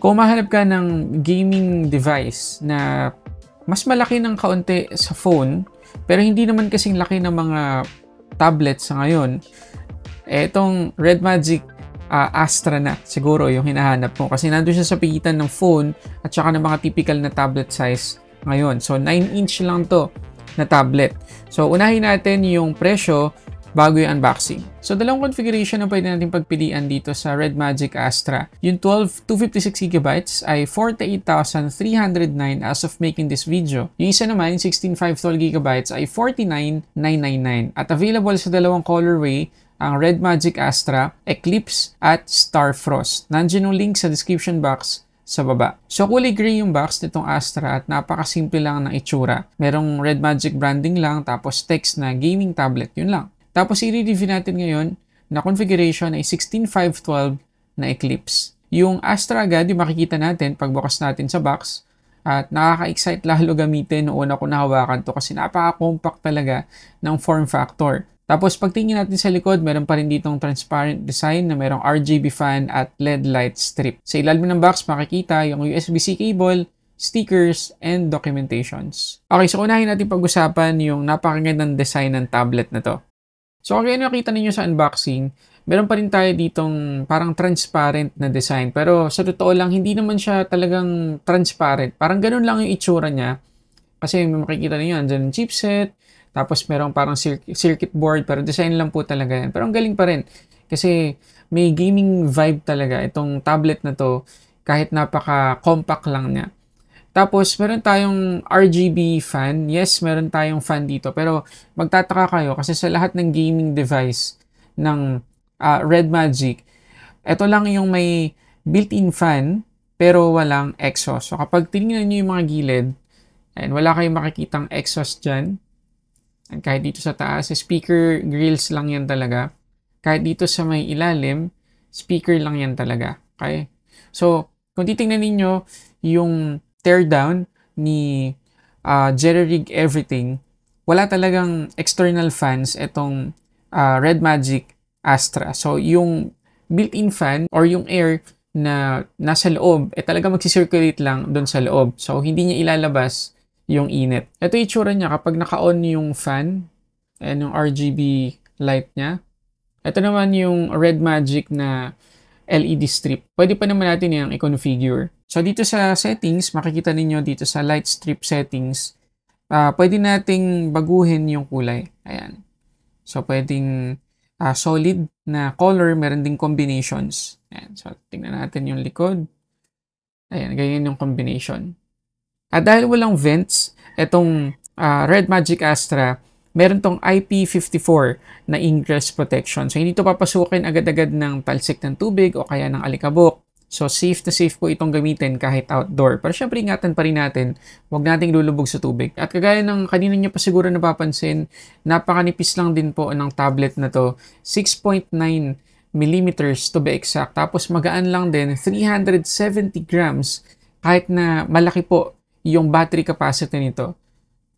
Kung mahanap ka ng gaming device na mas malaki ng kaunti sa phone, pero hindi naman kasing laki ng mga tablets sa ngayon, itong Red Magic Astra na siguro yung hinahanap mo kasi nandun siya sa pagitan ng phone at saka ng mga typical na tablet size ngayon. So 9-inch lang to na tablet. So unahin natin yung presyo bago yung unboxing. So dalawang configuration na pwede natin pagpilian dito sa Red Magic Astra. Yung 256GB ay 48,309 as of making this video. Yung isa naman, yung 16/512GB ay 49,999. At available sa dalawang colorway ang Red Magic Astra, Eclipse at Starfrost. Nandiyan yung link sa description box sa baba. So kulay gray yung box nitong Astra at napakasimple lang ng itsura. Merong Red Magic branding lang tapos text na gaming tablet, yun lang. Tapos i-review natin ngayon na configuration ay 16/512 na Eclipse. Yung Astra agad yung makikita natin pagbukas natin sa box at nakaka-excite lalo gamitin noong una ko nahawakan to kasi napaka-compact talaga ng form factor. Tapos pagtingin natin sa likod, meron pa rin ditong transparent design na merong RGB fan at LED light strip. Sa ilalim ng box makikita yung USB-C cable, stickers, and documentations. Okay, so unahin natin pag-usapan yung napakagandang design ng tablet na to. So kung nakita ninyo sa unboxing, meron pa rin tayo ditong parang transparent na design. Pero sa totoo lang, hindi naman siya talagang transparent. Parang ganun lang yung itsura niya. Kasi makikita niyo, andyan yung chipset, tapos merong parang circuit board, pero design lang po talaga yan. Pero ang galing pa rin. Kasi may gaming vibe talaga itong tablet na to, kahit napaka-compact lang niya. Tapos, meron tayong RGB fan. Yes, meron tayong fan dito. Pero, magtataka kayo kasi sa lahat ng gaming device ng Red Magic, ito lang yung may built-in fan, pero walang exhaust. So, kapag tinignan nyo yung mga gilid, ayan, wala kayong makikitang exhaust dyan. And kahit dito sa taas, speaker grills lang yan talaga. Kahit dito sa may ilalim, speaker lang yan talaga. Okay? So, kung titingnan ninyo yung teardown ni Jerry Rig Everything, wala talagang external fans itong Red Magic Astra. So, yung built-in fan or yung air na nasa loob, talaga magsisirculate lang doon sa loob. So, hindi niya ilalabas yung init. Ito yung itsura niya kapag naka-on yung fan and yung RGB light niya. Ito naman yung Red Magic na LED strip. Pwede pa naman natin yung i-configure. So, dito sa settings, makikita ninyo dito sa light strip settings, pwede nating baguhin yung kulay. Ayan. So, pwedeng solid na color, meron ding combinations. Ayan. So, tingnan natin yung likod. Ayan, ganyan yung combination. At dahil walang vents, itong Red Magic Astra, meron tong IP54 na ingress protection. So, hindi ito papasukin agad-agad ng talsik ng tubig o kaya ng alikabok. So, safe na safe po itong gamitin kahit outdoor. Pero syempre, ingatan pa rin natin, huwag nating lulubog sa tubig. At kagaya ng kanina nyo pa siguro napapansin, napakanipis lang din po ng tablet na to. 6.9mm to be exact. Tapos magaan lang din, 370 grams kahit na malaki po yung battery capacity nito.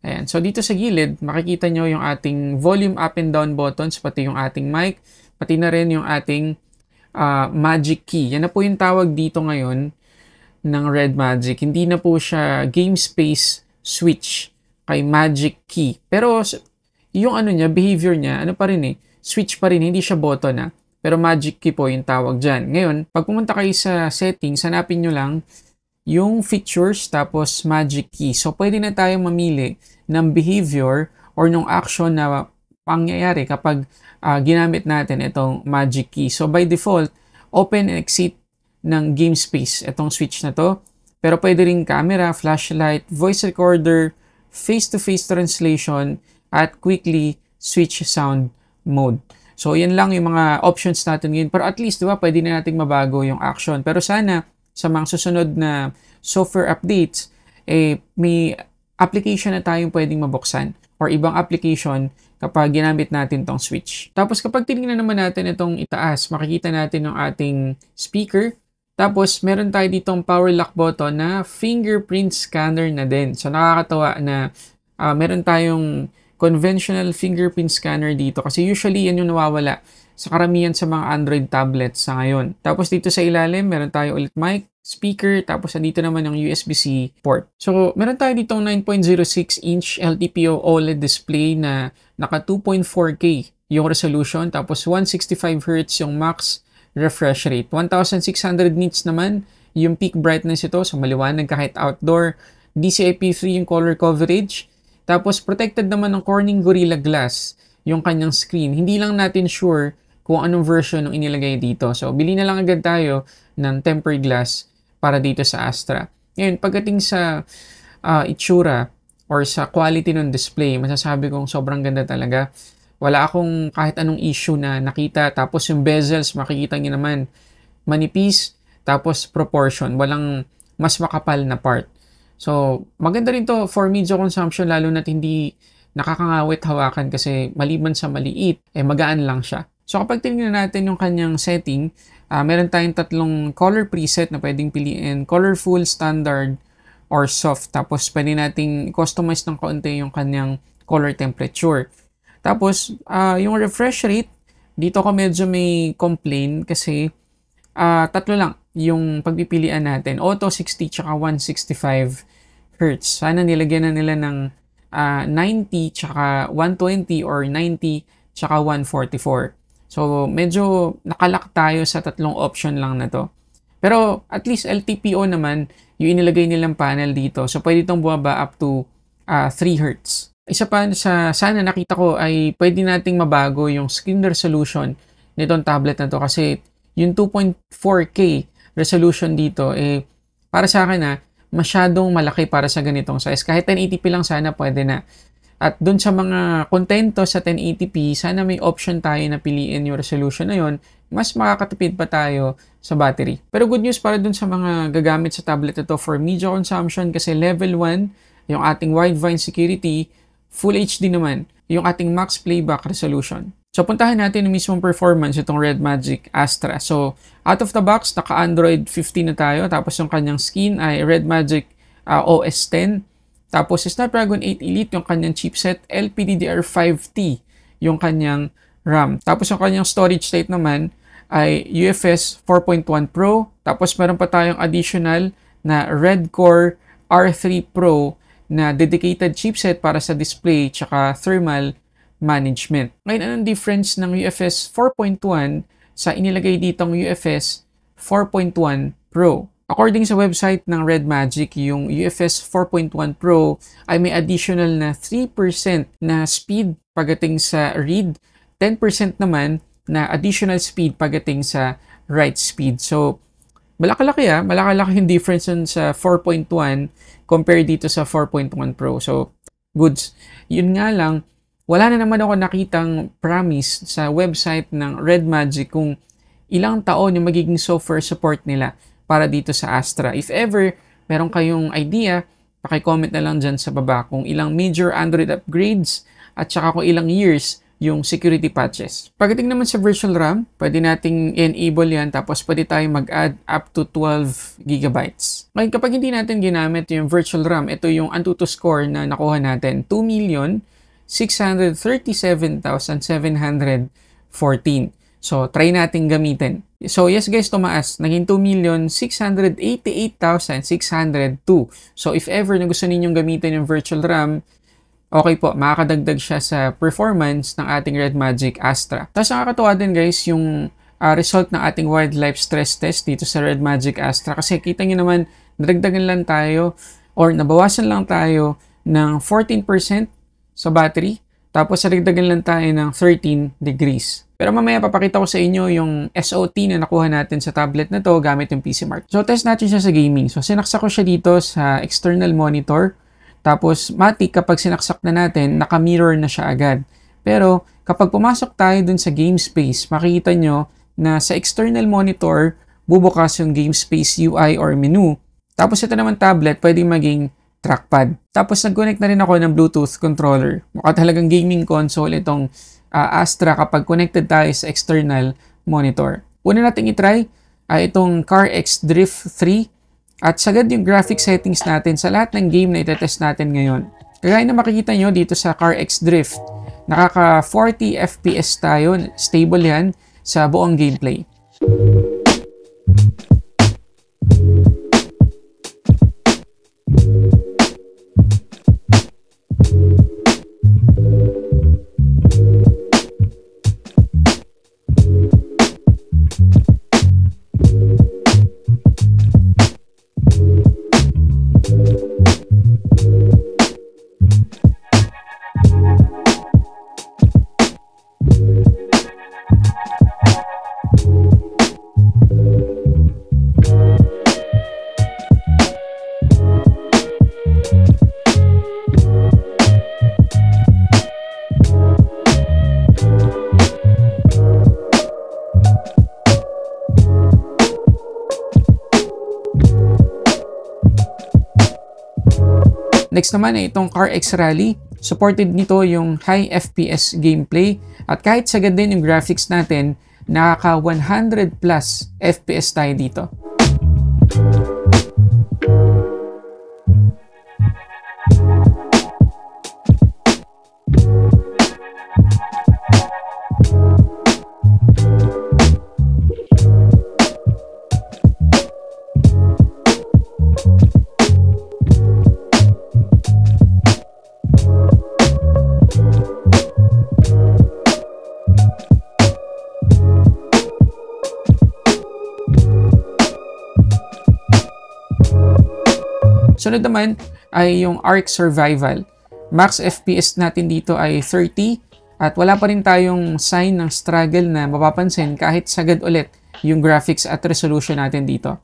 Ayan. So, dito sa gilid, makikita nyo yung ating volume up and down buttons, pati yung ating mic, pati na rin yung ating Magic Key. Yan na po yung tawag dito ngayon ng Red Magic. Hindi na po siya game space switch kay Magic Key. Pero yung ano niya, behavior niya, ano pa rin switch pa rin, hindi siya button Pero Magic Key po yung tawag dyan. Ngayon, pag pumunta kayo sa settings, hanapin nyo lang yung features tapos Magic Key. So, pwede na tayong mamili ng behavior or ng action na pangyayari kapag ginamit natin itong Magic Key. So, by default, open and exit ng game space itong switch na to. Pero pwede rin camera, flashlight, voice recorder, face-to-face translation, at quickly switch sound mode. So, yan lang yung mga options natin ngayon. Pero at least, diba, pwede na nating mabago yung action. Pero sana, sa mga susunod na software updates, may application na tayong pwedeng mabuksan or ibang application kapag ginamit natin tong switch. Tapos kapag tinignan naman natin itong itaas, makikita natin yung ating speaker. Tapos meron tayo ditong power lock button na fingerprint scanner na din. So nakakatawa na meron tayong conventional fingerprint scanner dito kasi usually yan yung nawawala sa karamihan sa mga Android tablets sa ngayon. Tapos dito sa ilalim, meron tayo ulit mic, speaker, tapos dito naman yung USB-C port. So, meron tayo ditong 9.06-inch LTPO OLED display na naka 2.4K yung resolution, tapos 165Hz yung max refresh rate. 1600 nits naman yung peak brightness ito, so maliwanag kahit outdoor. DCI-P3 yung color coverage. Tapos protected naman ng Corning Gorilla Glass yung kanyang screen. Hindi lang natin sure kung anong version ng inilagay dito. So, bili na lang agad tayo ng tempered glass para dito sa Astra. Ngayon, pagdating sa itsura or sa quality ng display, masasabi kong sobrang ganda talaga. Wala akong kahit anong issue na nakita. Tapos yung bezels, makikita nyo naman, manipis, tapos proportion. Walang mas makapal na part. So, maganda rin to for media consumption, lalo na't hindi nakakangawit hawakan kasi maliban sa maliit, magaan lang siya. So, kapag tingnan natin yung kanyang setting, meron tayong tatlong color preset na pwedeng piliin. Colorful, standard, or soft. Tapos, pwede nating customize ng kaunti yung kanyang color temperature. Tapos, yung refresh rate, dito ko medyo may complain kasi tatlo lang yung pagpipilian natin. Auto 60 tsaka 165 Hz. Sana nilagyan na nila ng 90 tsaka 120 or 90 tsaka 144. So, medyo nakalak tayo sa tatlong option lang na to. Pero, at least LTPO naman, yung inilagay nilang panel dito. So, pwede itong bumaba up to 3 Hz. Isa pa sa sana nakita ko ay pwede nating mabago yung screen resolution nitong tablet na to kasi yung 2.4K resolution dito, para sa akin masyadong malaki para sa ganitong size. Kahit 1080p lang sana pwede na. At dun sa mga kontento sa 1080p, sana may option tayo na piliin yung resolution na yun, mas makakatipid pa tayo sa battery. Pero good news para dun sa mga gagamit sa tablet ito for media consumption kasi level 1, yung ating Widevine security, Full HD naman, yung ating max playback resolution. So, puntahan natin yung mismong performance itong Red Magic Astra. So, out of the box, naka-Android 15 na tayo. Tapos, yung kanyang skin ay Red Magic OS X. Tapos, Snapdragon 8 Elite, yung kanyang chipset. LPDDR5T, yung kanyang RAM. Tapos, yung kanyang storage state naman ay UFS 4.1 Pro. Tapos, meron pa tayong additional na Red Core R3 Pro na dedicated chipset para sa display tsaka thermal management. Ngayon, anong difference ng UFS 4.1 sa inilagay ditong UFS 4.1 Pro? According sa website ng Red Magic, yung UFS 4.1 Pro ay may additional na 3% na speed pagdating sa read, 10% naman na additional speed pagdating sa write speed. So, malaki-laki malaki-laki yung difference sa 4.1 compared dito sa 4.1 Pro. So, goods. Yun nga lang, wala na naman ako nakitang promise sa website ng Red Magic kung ilang taon yung magiging software support nila para dito sa Astra. If ever meron kayong idea, paki-comment na lang dyan sa baba kung ilang major Android upgrades at saka kung ilang years yung security patches. Pagdating naman sa virtual RAM, pwede nating enable yan tapos pwede tayong mag-add up to 12 GB. Ngayon, kapag hindi natin ginamit yung virtual RAM, ito yung Antutu score na nakuha natin, 2,637,714. So, try natin gamitin. So, yes guys, tumaas. Naging 2,688,602. So, if ever na gusto ninyong gamitin yung virtual RAM, okay po, makakadagdag siya sa performance ng ating Red Magic Astra. Tapos nakakatuwa din guys yung result ng ating wildlife stress test dito sa Red Magic Astra. Kasi kita nyo naman, nadagdagan lang tayo or nabawasan lang tayo ng 14% sa battery. Tapos nadagdagan lang tayo ng 13 degrees. Pero mamaya papakita ko sa inyo yung SOT na nakuha natin sa tablet na to gamit yung PC Mark. So test natin siya sa gaming. So sinaksak ko siya dito sa external monitor. Tapos matik kapag sinaksak na natin, naka-mirror na siya agad. Pero kapag pumasok tayo dun sa game space, makikita nyo na sa external monitor, bubukas yung game space UI or menu. Tapos ito naman tablet, pwedeng maging trackpad. Tapos nag-connect na rin ako ng Bluetooth controller. Mukha talagang gaming console itong Astra kapag connected tayo sa external monitor. Una natin itry itong CarX Drift 3 at sagad yung graphic settings natin sa lahat ng game na itetest natin ngayon. Kagaya na makikita nyo dito sa CarX Drift, nakaka 40 FPS tayo, stable yan sa buong gameplay. Next naman ay itong CarX Rally. Supported nito yung high FPS gameplay at kahit sagad din yung graphics natin, nakaka 100 plus FPS tayo dito. Sunod naman ay yung Ark Survival. Max FPS natin dito ay 30 at wala pa rin tayong sign ng struggle na mapapansin kahit sagad ulit yung graphics at resolution natin dito.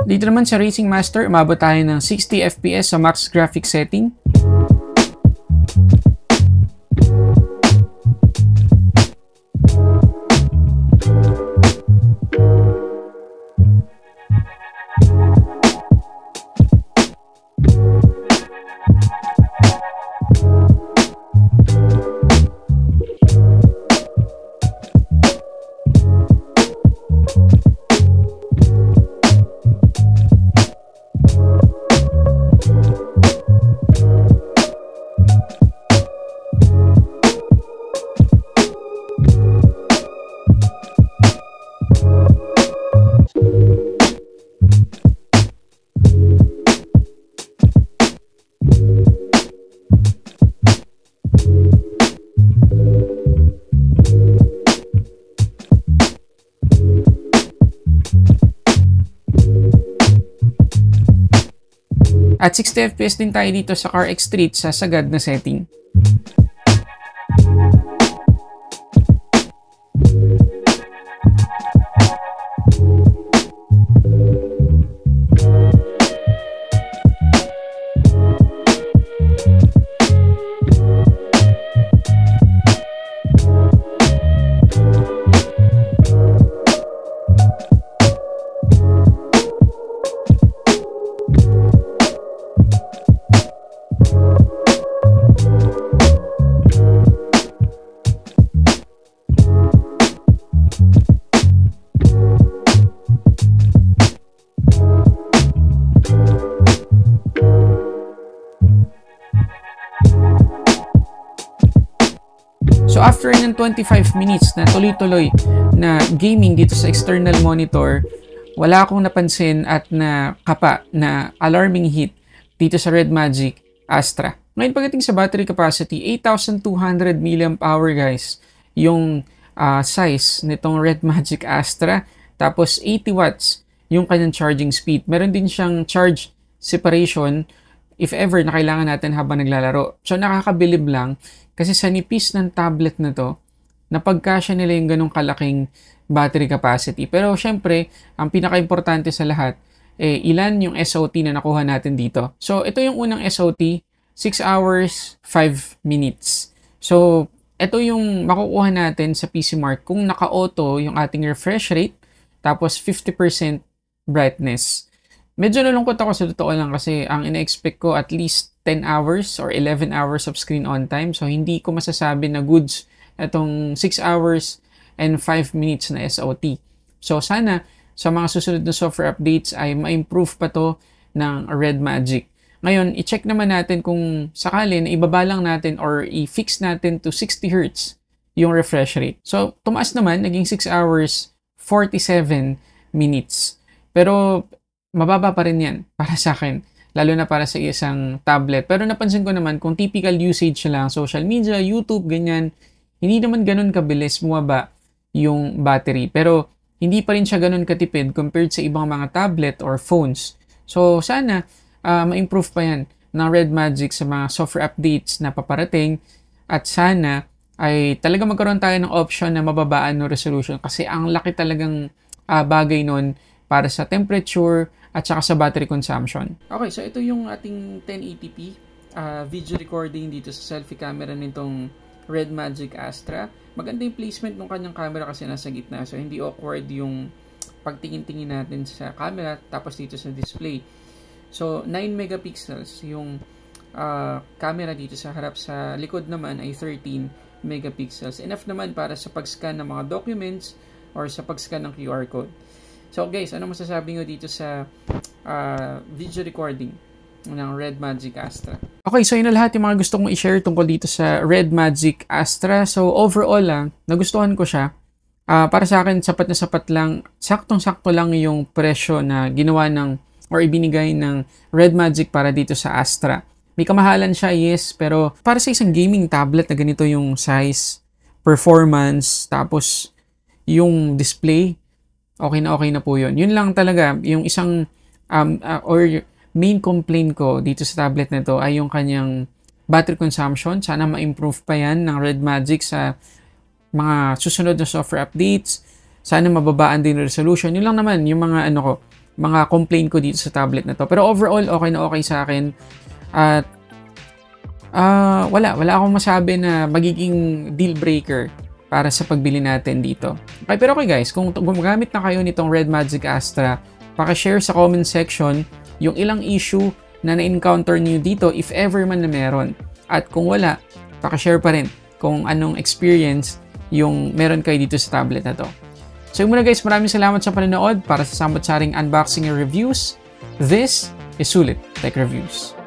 Dito naman sa Racing Master, umabot tayo ng 60 FPS sa max graphics setting. At 60 FPS din tayo dito sa CarX Street sa sagad na setting. So after ng 25 minutes na tuloy-tuloy na gaming dito sa external monitor, wala akong napansin at nakapa na alarming hit dito sa Red Magic Astra. Ngayon pagdating sa battery capacity, 8,200 mAh guys, yung size nitong Red Magic Astra. Tapos 80 watts yung kanyang charging speed. Meron din siyang charge separation if ever na kailangan natin habang naglalaro. So nakakabilib lang kasi sa nipis ng tablet na to, napagkasya nila yung ganong kalaking battery capacity. Pero syempre, ang pinaka-importante sa lahat, ilan yung SOT na nakuha natin dito. So ito yung unang SOT, 6 hours, 5 minutes. So ito yung makukuha natin sa PCMark kung naka-auto yung ating refresh rate, tapos 50% brightness. Medyo nalungkot ako sa totoo lang kasi ang ina-expect ko at least 10 hours or 11 hours of screen on time. So, hindi ko masasabi na goods itong 6 hours and 5 minutes na SOT. So, sana sa mga susunod na software updates ay ma-improve pa to ng Red Magic. Ngayon, i-check naman natin kung sakali na ibaba lang natin or i-fix natin to 60 Hz yung refresh rate. So, tumaas naman, naging 6 hours, 47 minutes. Pero, mababa pa rin yan para sa akin, lalo na para sa isang tablet. Pero napansin ko naman, kung typical usage lang, social media, YouTube, ganyan, hindi naman ganun kabilis bumaba yung battery. Pero, hindi pa rin siya ganun katipid compared sa ibang mga tablet or phones. So, sana, ma-improve pa yan ng Red Magic sa mga software updates na paparating. At sana, ay talaga magkaroon tayo ng option na mababaan ng resolution kasi ang laki talagang bagay nun para sa temperature at saka sa battery consumption. Okay, so ito yung ating 1080p video recording dito sa selfie camera nitong Red Magic Astra. Maganda yung placement ng kanyang camera kasi nasa gitna, so hindi awkward yung pagtingin-tingin natin sa camera tapos dito sa display. So 9 megapixels yung camera dito sa harap, sa likod naman ay 13 megapixels. Enough naman para sa pag-scan ng mga documents or sa pag-scan ng QR code. So guys, ano masasabi nyo dito sa video recording ng Red Magic Astra? Okay, so yun na lahat yung mga gusto kong i-share tungkol dito sa Red Magic Astra. So overall, nagustuhan ko siya. Para sa akin, sapat na sapat lang, saktong-sakto lang yung presyo na ginawa ng or ibinigay ng Red Magic para dito sa Astra. May kamahalan siya, yes, pero para sa isang gaming tablet na ganito yung size, performance, tapos yung display, okay na po yun. Yun lang talaga, yung isang or main complaint ko dito sa tablet na to ay yung kanyang battery consumption. Sana ma-improve pa yan ng Red Magic sa mga susunod na software updates. Sana mababaan din resolution. Yun lang naman yung mga mga complaint ko dito sa tablet na to. Pero overall, okay na okay sa akin. At wala akong masabi na magiging deal breaker para sa pagbili natin dito. Okay, pero okay guys, kung gumagamit na kayo nitong Red Magic Astra, paki-share sa comment section yung ilang issue na na-encounter niyo dito if ever man na meron. At kung wala, paki-share pa rin kung anong experience yung meron kayo dito sa tablet na to. So yun muna guys, maraming salamat sa panonood para sa samot-saring unboxing and reviews. This is Sulit Tech Reviews.